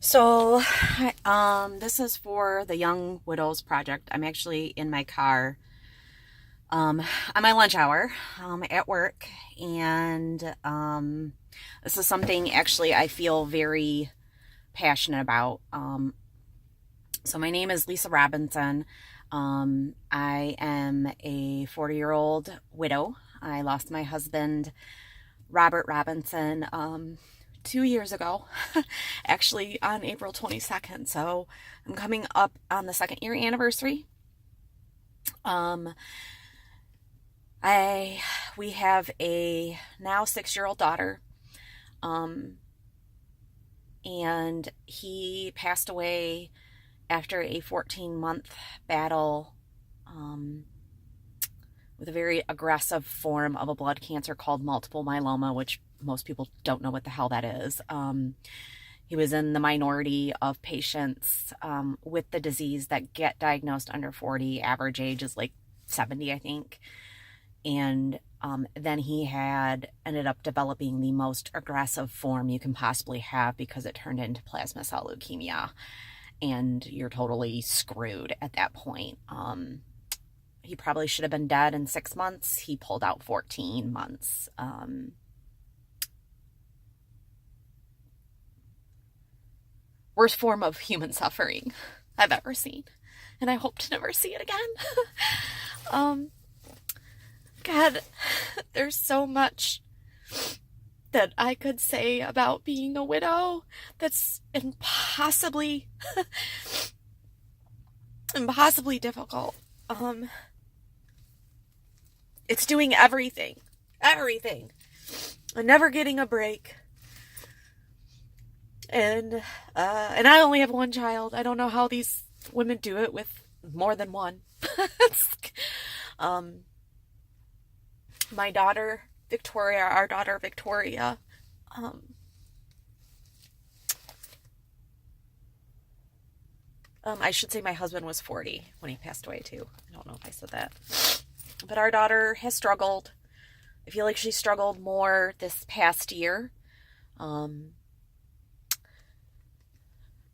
So, this is for the Young Widows Project. I'm actually in my car, on my lunch hour, at work, and this is something actually I feel very passionate about. So my name is Lisa Robinson. I am a 40-year-old widow. I lost my husband, Robert Robinson, 2 years ago, actually on April 22nd. So I'm coming up on the second year anniversary. Um, I we have a now 6-year-old daughter, um, and he passed away after a 14-month battle um, with a very aggressive form of a blood cancer called multiple myeloma, which most people don't know what the hell that is. He was in the minority of patients with the disease that get diagnosed under 40. Average age is like 70, I think. And then he had ended up developing the most aggressive form you can possibly have because it turned into plasma cell leukemia. And you're totally screwed at that point. He probably should have been dead in 6 months. He pulled out 14 months. Worst form of human suffering I've ever seen. And I hope to never see it again. um, God, there's so much that I could say about being a widow that's impossibly difficult. It's doing everything, and never getting a break. And I only have one child. I don't know how these women do it with more than one. um, my daughter Victoria, our daughter Victoria, I should say my husband was 40 when he passed away too. I don't know if I said that. But our daughter has struggled. I feel like she struggled more this past year.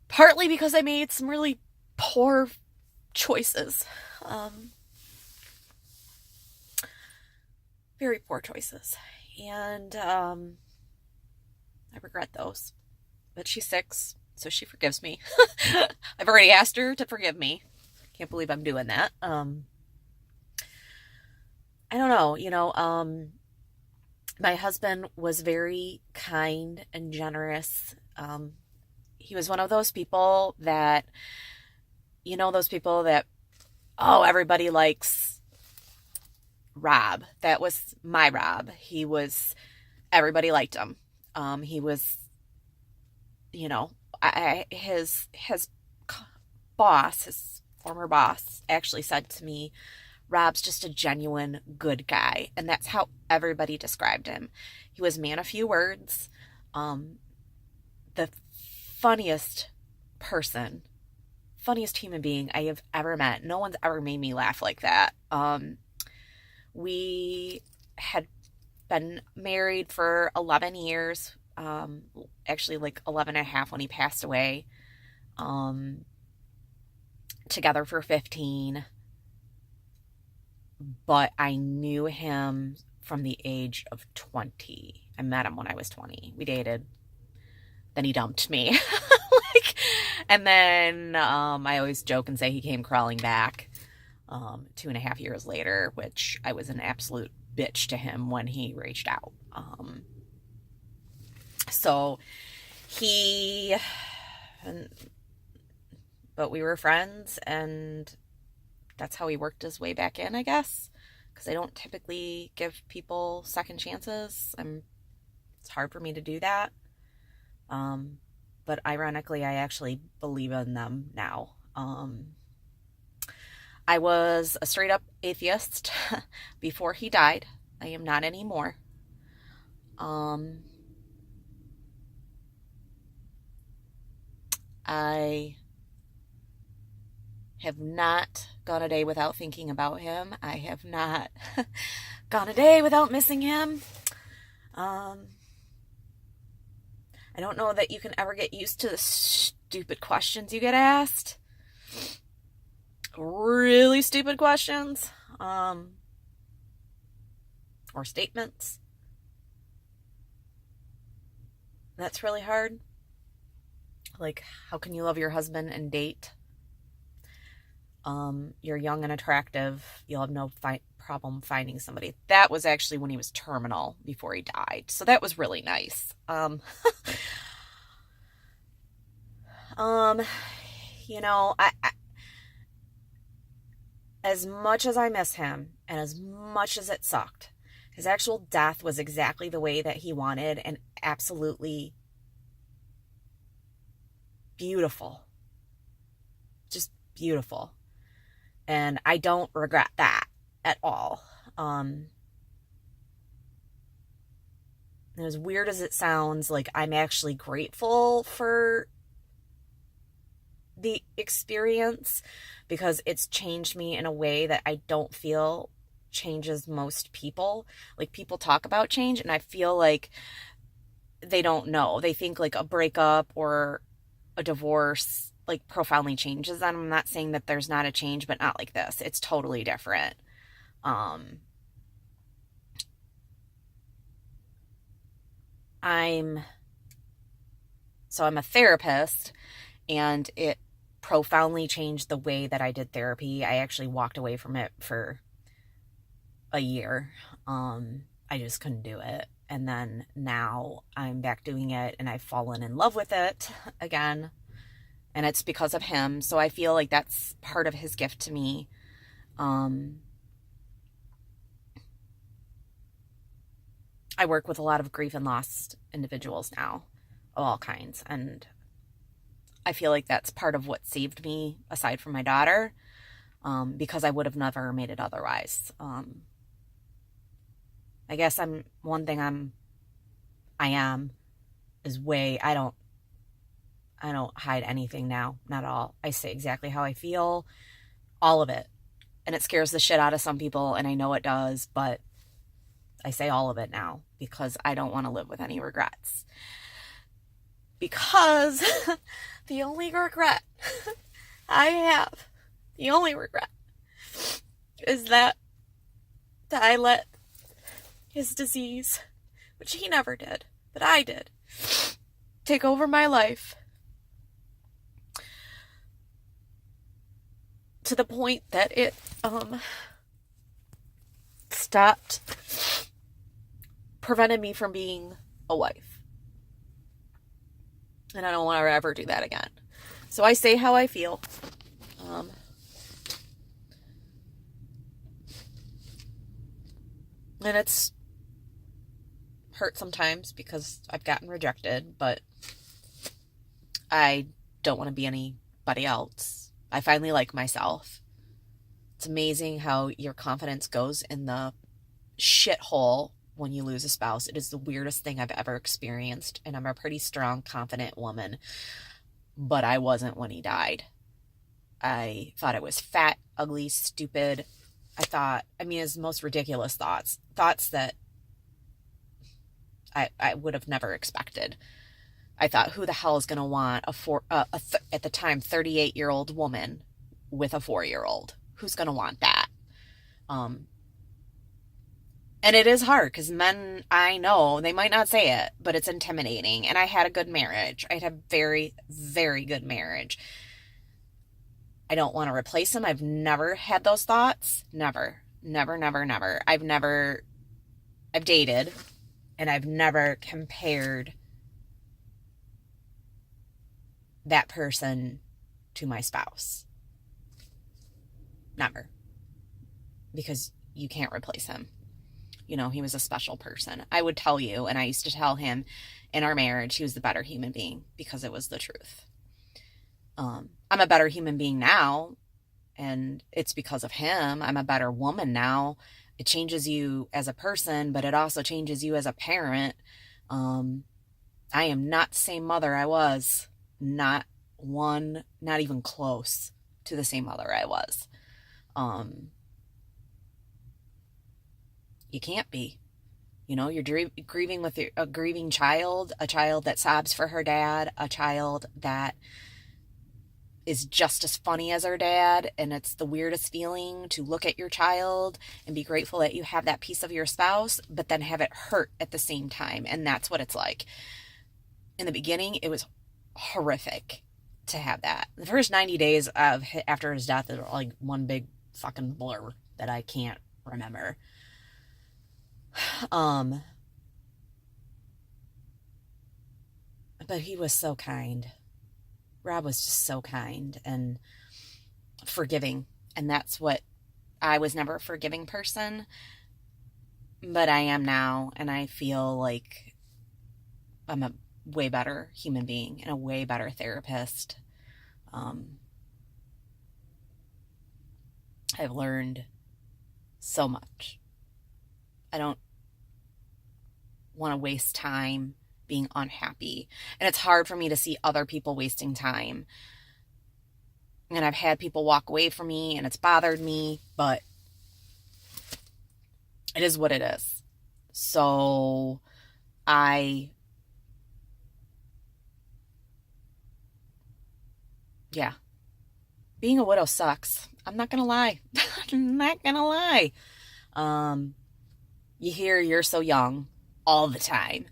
Partly because I made some really poor choices. Very poor choices. And I regret those. But she's 6, so she forgives me. I've already asked her to forgive me. Can't believe I'm doing that. I don't know, my husband was very kind and generous. He was one of those people that, those people that, oh, everybody likes Rob. That was my Rob. Everybody liked him. He was, his boss, his former boss, actually said to me, Rob's just a genuine good guy. And that's how everybody described him. He was a man of few words. The funniest human being I have ever met. No one's ever made me laugh like that. We had been married for 11 years. Actually like 11 and a half when he passed away. Together for 15. But I knew him from the age of 20. I met him when I was 20. We dated. Then he dumped me. And then I always joke and say he came crawling back 2.5 years later, which I was an absolute bitch to him when he reached out. But we were friends, and that's how he worked his way back in, I guess, because I don't typically give people second chances. It's hard for me to do that. But ironically, I actually believe in them now. I was a straight up atheist before he died. I am not anymore. I have not gone a day without thinking about him. I have not gone a day without missing him. I don't know that you can ever get used to the stupid questions you get asked. Really stupid questions. Or statements. That's really hard. Like, how can you love your husband and date? You're young and attractive. You'll have no problem finding somebody. That was actually when he was terminal before he died. So that was really nice. You know, I as much as I miss him and as much as it sucked, his actual death was exactly the way that he wanted and absolutely beautiful. Just beautiful. And I don't regret that at all. And as weird as it sounds, like, I'm actually grateful for the experience because it's changed me in a way that I don't feel changes most people. Like, people talk about change and I feel like they don't know. They think like a breakup or a divorce like profoundly changes them. I'm not saying that there's not a change, but not like this. It's totally different. I'm a therapist, and it profoundly changed the way that I did therapy. I actually walked away from it for a year. I just couldn't do it. And then now I'm back doing it and I've fallen in love with it again. And it's because of him. So I feel like that's part of his gift to me. I work with a lot of grief and loss individuals now of all kinds. And I feel like that's part of what saved me, aside from my daughter, because I would have never made it otherwise. I guess I don't hide anything now, not at all. I say exactly how I feel, all of it. And it scares the shit out of some people, and I know it does, but I say all of it now because I don't want to live with any regrets. Because the only regret I have, the only regret, is that I let his disease, which he never did, but I did, take over my life to the point that it prevented me from being a wife. And I don't want to ever do that again. So I say how I feel. And it's hurt sometimes because I've gotten rejected, but I don't want to be anybody else. I finally like myself. It's amazing how your confidence goes in the shithole when you lose a spouse. It is the weirdest thing I've ever experienced, and I'm a pretty strong, confident woman, but I wasn't when he died. I thought I was fat, ugly, stupid. His most ridiculous thoughts that I would have never expected. I thought, who the hell is going to want at the time 38-year-old woman with a 4-year-old? Who's going to want that? And it is hard because men, I know, they might not say it, but it's intimidating. And I had a good marriage. I had a very, very good marriage. I don't want to replace him. I've never had those thoughts. Never. I've dated, and I've never compared that person to my spouse. Never. Because you can't replace him. You know, he was a special person. I would tell you, and I used to tell him in our marriage, he was the better human being because it was the truth. I'm a better human being now, and it's because of him. I'm a better woman now. It changes you as a person, but it also changes you as a parent. I am not the same mother I was. Not even close to the same mother I was. You can't be. You know, you're grieving with a grieving child, a child that sobs for her dad, a child that is just as funny as our dad, and it's the weirdest feeling to look at your child and be grateful that you have that piece of your spouse, but then have it hurt at the same time. And that's what it's like. In the beginning, it was horrific to have that. The first 90 days of after his death is like one big fucking blur that I can't remember. But he was so kind. Rob was just so kind and forgiving. And that's what I was never a forgiving person, but I am now. And I feel like I'm a way better human being and a way better therapist. I've learned so much. I don't want to waste time being unhappy. And it's hard for me to see other people wasting time. And I've had people walk away from me and it's bothered me, but it is what it is. So yeah, being a widow sucks. I'm not going to lie. I'm not going to lie. You hear you're so young all the time.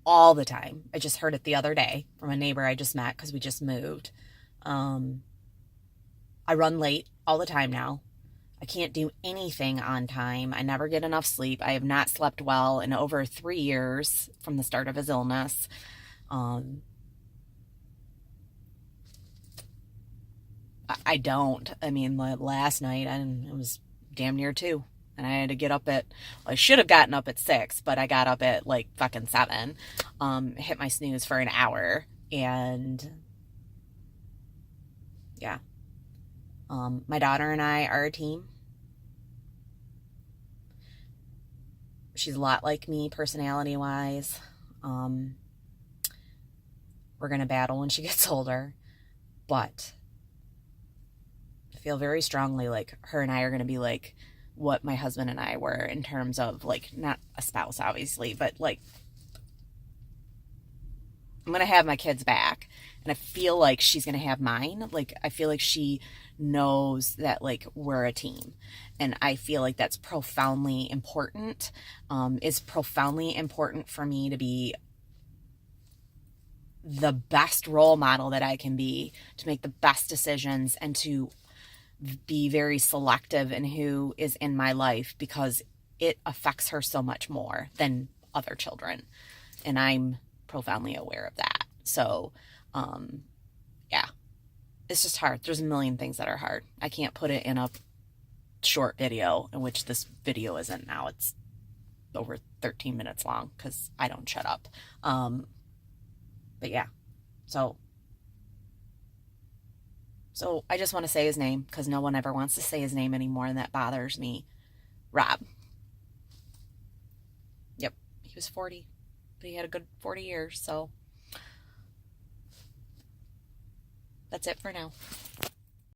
All the time. I just heard it the other day from a neighbor I just met because we just moved. I run late all the time now. I can't do anything on time. I never get enough sleep. I have not slept well in over 3 years from the start of his illness. I don't. I mean, last night it was damn near 2. And I had to get up I should have gotten up at 6, but I got up at like fucking 7. Hit my snooze for an hour. And yeah. My daughter and I are a team. She's a lot like me personality-wise. We're going to battle when she gets older. But I feel very strongly like her and I are going to be like what my husband and I were in terms of like, not a spouse obviously, but like I'm going to have my kids back, and I feel like she's going to have mine. Like I feel like she knows that like we're a team, and I feel like that's profoundly important. It's profoundly important for me to be the best role model that I can be, to make the best decisions, and to be very selective in who is in my life, because it affects her so much more than other children. And I'm profoundly aware of that. So, yeah, it's just hard. There's a million things that are hard. I can't put it in a short video, in which this video isn't now. It's over 13 minutes long because I don't shut up. But yeah, so I just want to say his name because no one ever wants to say his name anymore, and that bothers me. Rob. Yep, he was 40, but he had a good 40 years, so that's it for now.